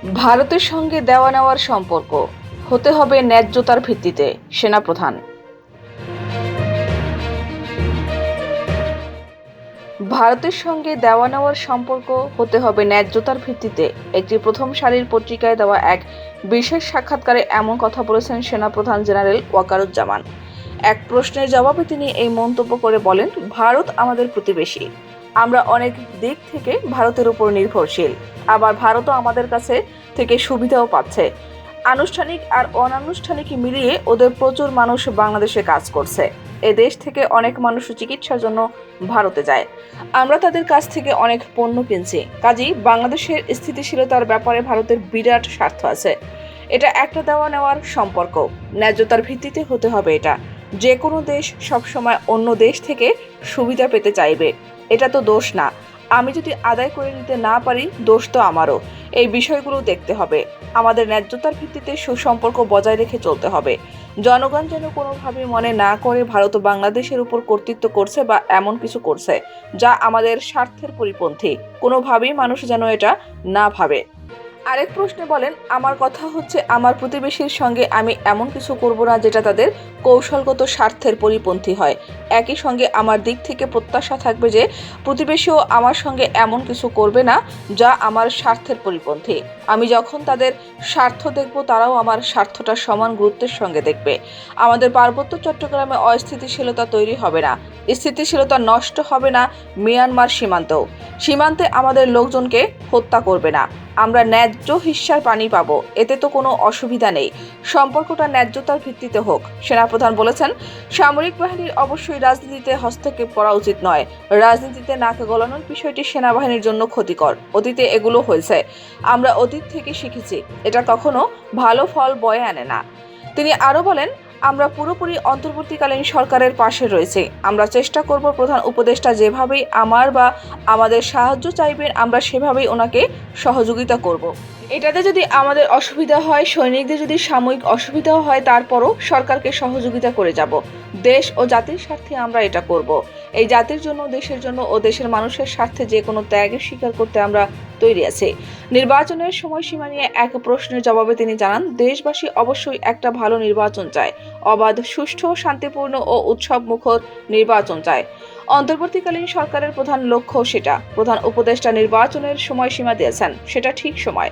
ভারতের সঙ্গে দেওয়া নেওয়ার সম্পর্ক হতে হবে ন্যায্যতার ভিত্তিতে, সেনাপ্রধান। ভারতের সঙ্গে দেওয়া নেওয়ার সম্পর্ক হতে হবে ন্যায্যতার ভিত্তিতে, একটি প্রথম সারির পত্রিকায় দেওয়া এক বিশেষ সাক্ষাৎকারে এমন কথা বলেছেন সেনাপ্রধান জেনারেল ওয়াকারুজ্জামান। এক প্রশ্নের জবাবে তিনি এই মন্তব্য করে বলেন, ভারত আমাদের প্রতিবেশী। আমরা অনেক দিক থেকে ভারতের উপর নির্ভরশীল, আবার ভারতও আমাদের কাছে থেকে সুবিধাও পাচ্ছে। আনুষ্ঠানিক আর অনানুষ্ঠানিক মিলিয়ে ওদের প্রচুর মানুষ বাংলাদেশে কাজ করছে। এ দেশ থেকে অনেক মানুষ চিকিৎসার জন্য ভারতে যায়। আমরা তাদের কাছ থেকে অনেক পণ্য কিনছি। কাজেই বাংলাদেশের স্থিতিশীলতার ব্যাপারে ভারতের বিরাট স্বার্থ আছে। এটা একটা দেওয়া নেওয়ার সম্পর্ক, ন্যায্যতার ভিত্তিতে হতে হবে। এটা যে কোনো দেশ সবসময় অন্য দেশ থেকে সুবিধা পেতে চাইবে, এটা তো দোষ না। আমি যদি আদায় করে নিতে না পারি, দোষ তো আমারও। এই বিষয়গুলো দেখতে হবে। আমাদের ন্যায্যতার ভিত্তিতে সুসম্পর্ক বজায় রেখে চলতে হবে। জনগণ যেন কোনোভাবে মনে না করে ভারত বাংলাদেশের উপর কর্তৃত্ব করছে বা এমন কিছু করছে যা আমাদের স্বার্থের পরিপন্থী। কোনোভাবেই মানুষ যেন এটা না ভাবে। আরেক প্রশ্নে বলেন, আমার কথা হচ্ছে আমার প্রতিবেশীর সঙ্গে আমি এমন কিছু করব না যেটা তাদের কৌশলগত স্বার্থের পরিপন্থী হয়। একই সঙ্গে আমার দিক থেকে প্রত্যাশা থাকবে যে প্রতিবেশীও আমার সঙ্গে এমন কিছু করবে না যা আমার স্বার্থের পরিপন্থী। আমি যখন তাদের স্বার্থ দেখব, তারাও আমার স্বার্থটা সমান গুরুত্বের সঙ্গে দেখবে। আমাদের পার্বত্য চট্টগ্রামে অস্থিতিশীলতা তৈরি হবে না, স্থিতিশীলতা নষ্ট হবে না মিয়ানমার সীমান্তে আমাদের লোকজনকে হত্যা করবে না। আমরা ন্যায্য হিস্যার পানি পাবো, এতে তো কোনো অসুবিধা নেই। সম্পর্কটা ন্যায্যতার ভিত্তিতে হোক। সেনাপ্রধান বলেছেন, সামরিক বাহিনীর অবশ্যই রাজনীতিতে হস্তক্ষেপ করা উচিত নয়। রাজনীতিতে নাক গলানোর বিষয়টি সেনাবাহিনীর জন্য ক্ষতিকর। অতীতে এগুলো হয়েছে, আমরা অতীত থেকে শিখেছি। এটা কখনো ভালো ফল বয়ে আনে না। তিনি আরও বলেন, আমরা পুরোপুরি অন্তর্বর্তীকালীন সরকারের পাশে রয়েছে। আমরা চেষ্টা করব প্রধান উপদেষ্টা যেভাবেই আমাদের সাহায্য চাইবেন, আমরা সেভাবেই ওনাকে সহযোগিতা করব। এটাতে যদি আমাদের অসুবিধা হয়, সৈনিকদের যদি সাময়িক অসুবিধাও হয়, তারপরও সরকারকে সহযোগিতা করে যাব। দেশ ও জাতির স্বার্থে আমরা এটা করব। এই জাতির জন্য, দেশের জন্য ও দেশের মানুষের স্বার্থে যে কোনো ত্যাগের স্বীকার করতে আমরা তৈরি আছি। নির্বাচনের সময়সীমা নিয়ে এক প্রশ্নের জবাবে তিনি জানান, দেশবাসী অবশ্যই একটা ভালো নির্বাচন চায়, অবাধ, সুষ্ঠু, শান্তিপূর্ণ ও উৎসব মুখর নির্বাচন চায়। অন্তর্বর্তীকালীন সরকারের প্রধান লক্ষ্য সেটা। প্রধান উপদেষ্টা নির্বাচনের সময়সীমা দিয়েছেন, সেটা ঠিক সময়।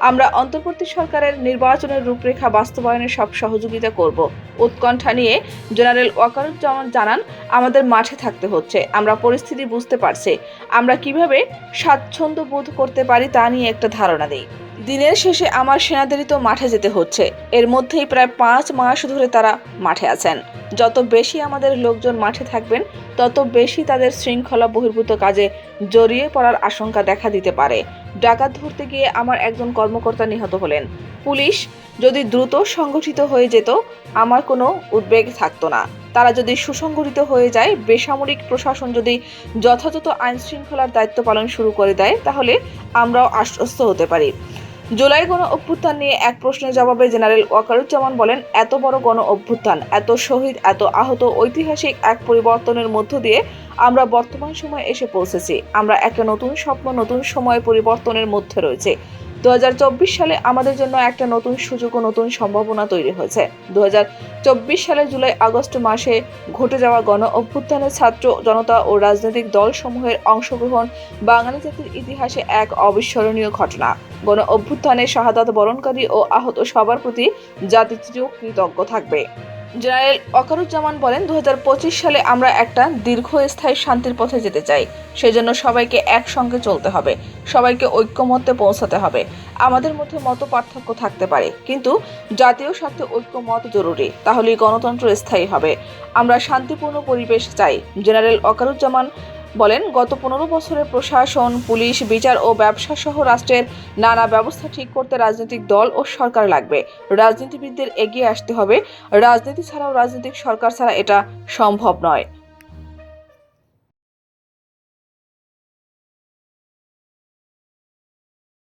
আমরা অন্তর্বর্তী সরকারের নির্বাচনের রূপরেখা বাস্তবায়নে সব সহযোগিতা করব। উৎকণ্ঠা নিয়ে জেনারেল ওয়াকারুজ্জামান জানান, আমাদের মাঠে থাকতে হচ্ছে। আমরা পরিস্থিতি বুঝতে পারছি। আমরা কিভাবে স্বাচ্ছন্দ্য বোধ করতে পারি তা নিয়ে একটা ধারণা দিই। দিনের শেষে আমার সেনাদেরই তো মাঠে যেতে হচ্ছে। এর মধ্যেই প্রায় 5 মাস ধরে তারা মাঠে আছেন। যত বেশি আমাদের লোকজন মাঠে থাকবেন, তত বেশি তাদের শৃঙ্খলা বহির্ভূত কাজে জড়িয়ে পড়ার আশঙ্কা দেখা দিতে পারে। ডাকাত ধরতে গিয়ে আমার একজন কর্মকর্তা নিহত হলেন। পুলিশ যদি দ্রুত সংগঠিত হয়ে যেত, আমার কোনো উদ্বেগ থাকতো না। তারা যদি সুসংগঠিত হয়ে যায়, বেসামরিক প্রশাসন যদি যথাযথ আইন শৃঙ্খলার দায়িত্ব পালন শুরু করে দেয়, তাহলে আমরাও আশ্বস্ত হতে পারি। জুলাই গণ অভ্যুত্থান নিয়ে এক প্রশ্নের জবাবে জেনারেল ওয়াকারুজ্জামান বলেন, এত বড় গণ অভ্যুত্থান, এত শহীদ, এত আহত, ঐতিহাসিক এক পরিবর্তনের মধ্য দিয়ে আমরা বর্তমান সময়ে এসে পৌঁছেছি। আমরা একটা নতুন স্বপ্ন, নতুন সময় পরিবর্তনের মধ্যে রয়েছে। 2024 সালে আমাদের জন্য একটা নতুন সুযোগ ও নতুন সম্ভাবনা তৈরি হয়েছে। 2024 সালে জুলাই আগস্ট মাসে ঘটে যাওয়া গণ অভ্যুত্থানে ছাত্র জনতা ও রাজনৈতিক দলসমূহের অংশগ্রহণ বাঙালি জাতির ইতিহাসে এক অবিস্মরণীয় ঘটনা। গণ অভ্যুত্থানে শাহাদাত বরণকারী ও আহত সবার প্রতি জাতি কৃতজ্ঞ থাকবে। জেনারেল ওয়াকারুজ্জামান বলেন, 2025 সালে আমরা একটা দীর্ঘস্থায়ী শান্তির পথে যেতে চাই। সেজন্য সবাইকে একসঙ্গে চলতে হবে, সবাইকে ঐক্যমত্যে পৌঁছাতে হবে। আমাদের মধ্যে মত পার্থক্য থাকতে পারে, কিন্তু জাতীয় স্বার্থে ঐক্যমত জরুরি, তাহলেই গণতন্ত্র স্থায়ী হবে। আমরা শান্তিপূর্ণ পরিবেশ চাই। জেনারেল ওয়াকারুজ্জামান বলেন, গত 15 বছরে প্রশাসন, পুলিশ, বিচার ও ব্যবসা সহ রাষ্ট্রের নানা ব্যবস্থা ঠিক করতে রাজনৈতিক দল ও সরকার লাগবে। রাজনীতিবিদদের এগিয়ে আসতে হবে। রাজনীতি ছাড়াও, রাজনৈতিক সরকার ছাড়া এটা সম্ভব নয়।